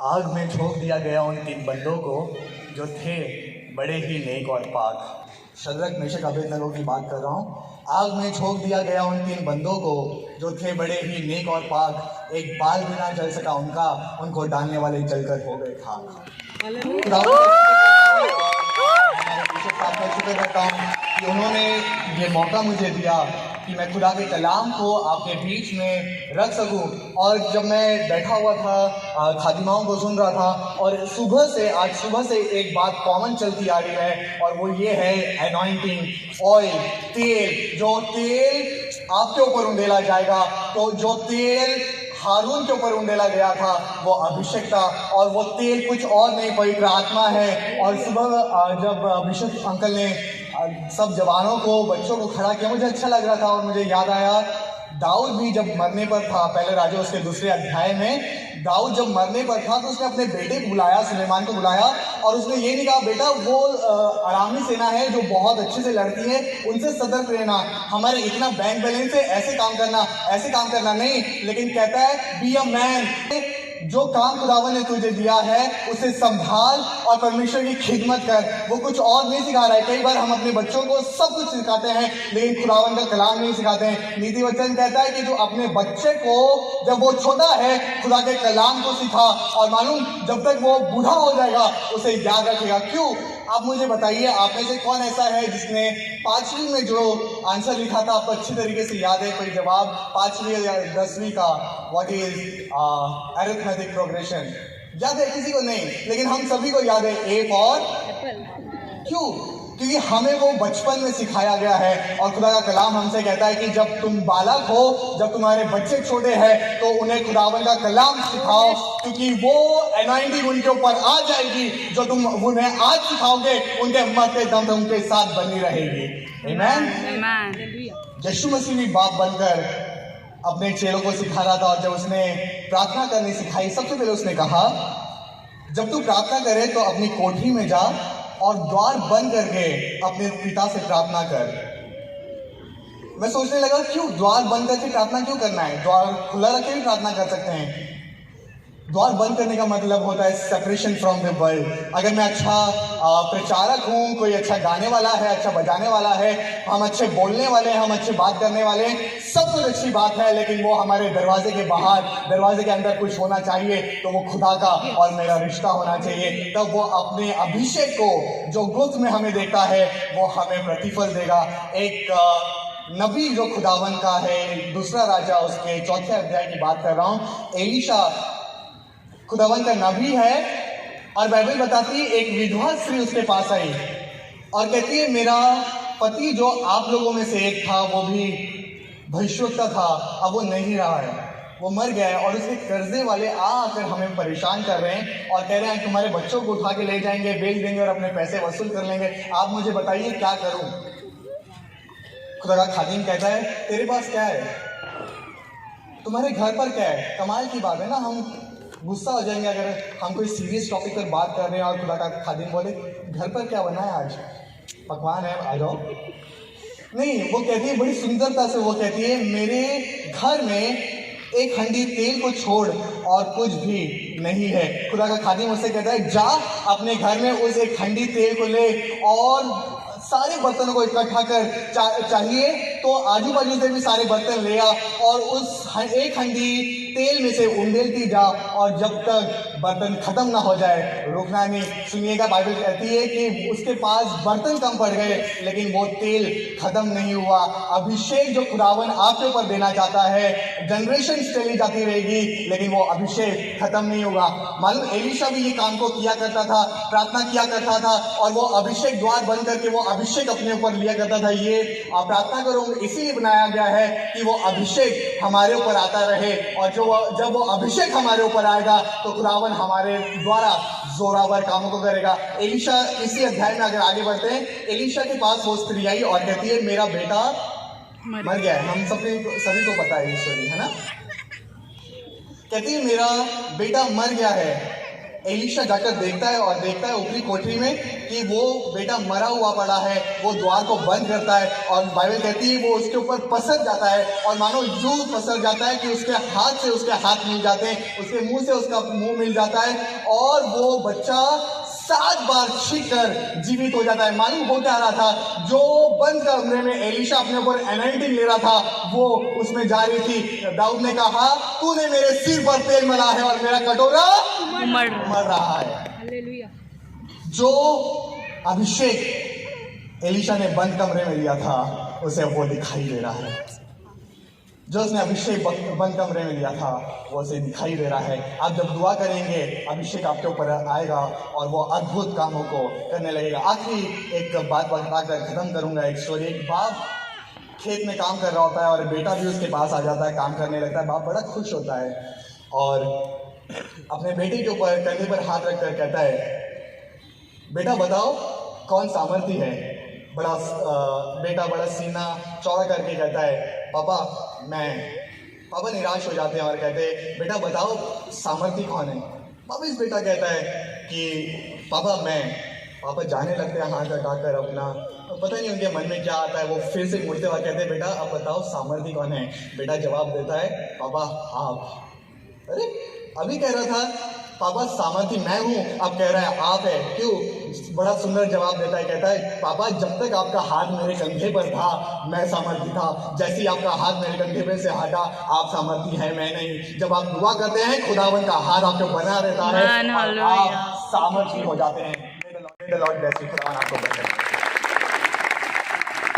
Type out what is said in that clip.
आग में झोंक दिया गया उन 3 बंदों को जो थे बड़े ही नेक और पाक। शद्रक मेशक अबेदनगो की बात कर रहा हूँ। आग में झोंक दिया गया उन 3 बंदों को जो थे बड़े ही नेक और पाक। एक बाल भी ना जल सका उनका, उनको डालने वाले जलकर हो गए खाक। शुक्र करता हूँ कि उन्होंने ये मौका मुझे दिया कि मैं खुदा के कलाम को आपके बीच में रख सकूं। और जब मैं बैठा हुआ था खादिमाओं को सुन रहा था, और आज सुबह से एक बात कॉमन चलती आ रही है, और वो ये है एनॉइंटिंग ऑयल, तेल। जो तेल आपके ऊपर उंडेला जाएगा, तो जो तेल हारून के ऊपर उंडेला गया था वो अभिषेक था, और वो तेल कुछ और नहीं पवित्र आत्मा है। और सुबह जब बिशप अंकल ने सब जवानों को, बच्चों को खड़ा किया, मुझे अच्छा लग रहा था। और मुझे याद आया दाऊद भी जब मरने पर था, पहले राजा उसके 2 अध्याय में दाऊद जब मरने पर था तो उसने अपने बेटे को बुलाया, सुलेमान को बुलाया, और उसने ये नहीं कहा बेटा वो अरामी सेना है जो बहुत अच्छे से लड़ती है, उनसे सतर्क रहना, हमारे इतना बैंक बैलेंस है, ऐसे काम करना नहीं। लेकिन कहता है बी अ मैन, जो काम खुदावन ने तुझे दिया है उसे संभाल और परमेश्वर की खिदमत कर। वो कुछ और नहीं सिखा रहा है। कई बार हम अपने बच्चों को सब कुछ सिखाते हैं लेकिन खुदावन का कलाम नहीं सिखाते हैं। नीति वचन कहता है कि जो अपने बच्चे को जब वो छोटा है खुदा के कलाम को सिखा, और मालूम जब तक वो बूढ़ा हो जाएगा उसे याद रखेगा। क्यों? आप मुझे बताइए, आप में से कौन ऐसा है जिसने 5वीं में जो आंसर लिखा था आपको अच्छी तरीके से याद है? कोई जवाब 5वीं या 10वीं का, व्हाट इज अरिथमेटिक प्रोग्रेशन याद है? किसी को नहीं, लेकिन हम सभी को याद है ए फॉर क्यों? क्योंकि हमें वो बचपन में सिखाया गया है। और खुदा का कलाम हमसे कहता है कि जब तुम बालक हो, जब तुम्हारे बच्चे छोटे हैं, तो उन्हें खुदावन का कलाम सिखाओ, क्योंकि वो एनॉइंटिंग उनके ऊपर आ जाएगी। जो तुम उन्हें आज सिखाओगे उनके मरते दम तक उनके साथ बनी रहेगी। आमीन। यीशु मसीह भी बाप बनकर अपने चेलों को सिखा रहा था, और जब उसने प्रार्थना करनी सिखाई, सबसे पहले उसने कहा जब तू प्रार्थना करे तो अपनी कोठरी में जा और द्वार बंद करके अपने पिता से प्रार्थना कर। मैं सोचने लगा क्यों द्वार बंद करके प्रार्थना क्यों करना है? द्वार खुला रखे भी प्रार्थना कर सकते हैं। द्वार बंद करने का मतलब होता है सेपरेशन फ्रॉम द वर्ल्ड। अगर मैं अच्छा प्रचारक हूँ, कोई अच्छा गाने वाला है, अच्छा बजाने वाला है, हम अच्छे बोलने वाले हैं, हम अच्छे बात करने वाले हैं, सब कुछ अच्छी बात है, लेकिन वो हमारे दरवाजे के बाहर, दरवाजे के अंदर कुछ होना चाहिए, तो वो खुदा का और मेरा रिश्ता होना चाहिए। तब वो अपने अभिषेक को जो गुप्त में हमें देता है वो हमें प्रतिफल देगा। एक नबी जो खुदावन का है, 2 राजा उसके 4 अध्याय की बात कर रहा हूँ। एलीशा खुदावन का नबी है, और बाइबल बताती है एक विधवा स्त्री उसके पास आई और कहती है मेरा पति जो आप लोगों में से एक था, वो भी भविष्यवक्ता था, अब वो नहीं रहा है, वो मर गया है। और उसके कर्जे वाले आकर हमें परेशान कर रहे हैं और कह रहे हैं तुम्हारे बच्चों को उठा के ले जाएंगे, बेच देंगे और अपने पैसे वसूल कर लेंगे। आप मुझे बताइए क्या करूं? खुदा का खादिम कहता है तेरे पास क्या है? तुम्हारे घर पर क्या है? कमाल की बात है ना। हम गुस्सा हो जाएंगे अगर हम कोई सीरियस टॉपिक पर बात कर रहे हैं और खुदा का खादिम बोले घर पर क्या बना है, आज पकवान है, आ जाओ। नहीं, वो कहती है बड़ी सुंदरता से, वो कहती है मेरे घर में एक हंडी तेल को छोड़ और कुछ भी नहीं है। खुदा का खादिम उससे कहता है जा अपने घर में उस एक हंडी तेल को ले और सारे बर्तनों को इकट्ठा कर, चाहिए तो आजू बाजू से भी सारे बर्तन ले आ और उस एक हंडी तेल में से उंडेलती जा, और जब तक बर्तन खत्म ना हो जाए रुकना नहीं। सुनिएगा, बाइबल कहती है कि उसके पास बर्तन कम पड़ गए लेकिन वो तेल खत्म नहीं हुआ। अभिषेक जो खुदावन आपके ऊपर देना चाहता है, जनरेशन चली जाती रहेगी लेकिन वो अभिषेक खत्म नहीं होगा। मालूम एलीशा भी ये काम को किया करता था, प्रार्थना किया करता था, और वो अभिषेक द्वार बंद करके वो अभिषेक अपने ऊपर लिया करता था। ये प्रार्थना करो इसीलिए बनाया गया है कि वो अभिषेक हमारे ऊपर आता रहे, और जब वो अभिषेक हमारे ऊपर आएगा तो खुदावन हमारे द्वारा जोरावर कामों को करेगा। एलीशा, इसी अध्याय में अगर आगे बढ़ते हैं, एलीशा के पास वो स्त्री आई और कहती है मेरा बेटा मर गया है। हम सभी को पता है ये स्टोरी, है ना? कहती है मेरा बेटा मर गया है एलिशा जाकर देखता है और देखता है ऊपरी कोठरी में कि वो बेटा मरा हुआ पड़ा है। वो द्वार को बंद करता है और बाइबल कहती है वो उसके ऊपर पसर जाता है और मानो यूं पसर जाता है कि उसके हाथ से उसके हाथ मिल जाते हैं, उसके मुंह से उसका मुंह मिल जाता है और वो बच्चा 7 बार छींककर जीवित हो जाता है। मालूम हो क्या रहा था? जो बंद कमरे में एलिशा अपने ऊपर एनाइंटिंग ले रहा था वो उसमें जा रही थी। दाऊद ने कहा तूने मेरे सिर पर तेल मला है और मेरा कटोरा उमड़ रहा है। हालेलुया। जो अभिषेक एलिशा ने बंद कमरे में लिया था उसे वो दिखाई दे रहा है। जो उसने अभिषेक बंद कमरे में लिया था वो उसे दिखाई दे रहा है। आप जब दुआ करेंगे अभिषेक आपके ऊपर आएगा और वो अद्भुत कामों को करने लगेगा। आखिरी एक बात बताकर खत्म करूंगा। एक स्टोरी। एक बाप खेत में काम कर रहा होता है और बेटा भी उसके पास आ जाता है, काम करने लगता है। बाप बड़ा खुश होता है और अपने बेटे के ऊपर कंधे पर हाथ रखकर कहता है बेटा बताओ कौन सामर्थी है। बेटा बड़ा सीना चौड़ा करके कहता है पापा निराश हो जाते हैं और कहते हैं बेटा बताओ सामर्थी कौन है। वापिस बेटा कहता है कि पापा जाने लगते हैं हाथ हटाकर अपना, पता नहीं उनके मन में क्या आता है। वो फिर से मुड़ते हुए कहते हैं बेटा अब बताओ सामर्थी कौन है। बेटा जवाब देता है पापा आप। अरे अभी कह रहा था पापा सामर्थी मैं हूँ, अब कह रहा है आप है, क्यों? बड़ा सुंदर जवाब देता है, कहता है पापा जब तक आपका हाथ मेरे कंधे पर था मैं सामर्थी था, जैसे ही आपका हाथ मेरे कंधे पे से हटा आप सामर्थी हैं, मैं नहीं। जब आप दुआ करते हैं खुदावन का हाथ आपको बना रहता है और आप सामर्थी हो जाते हैं। खुदावन आपको बना।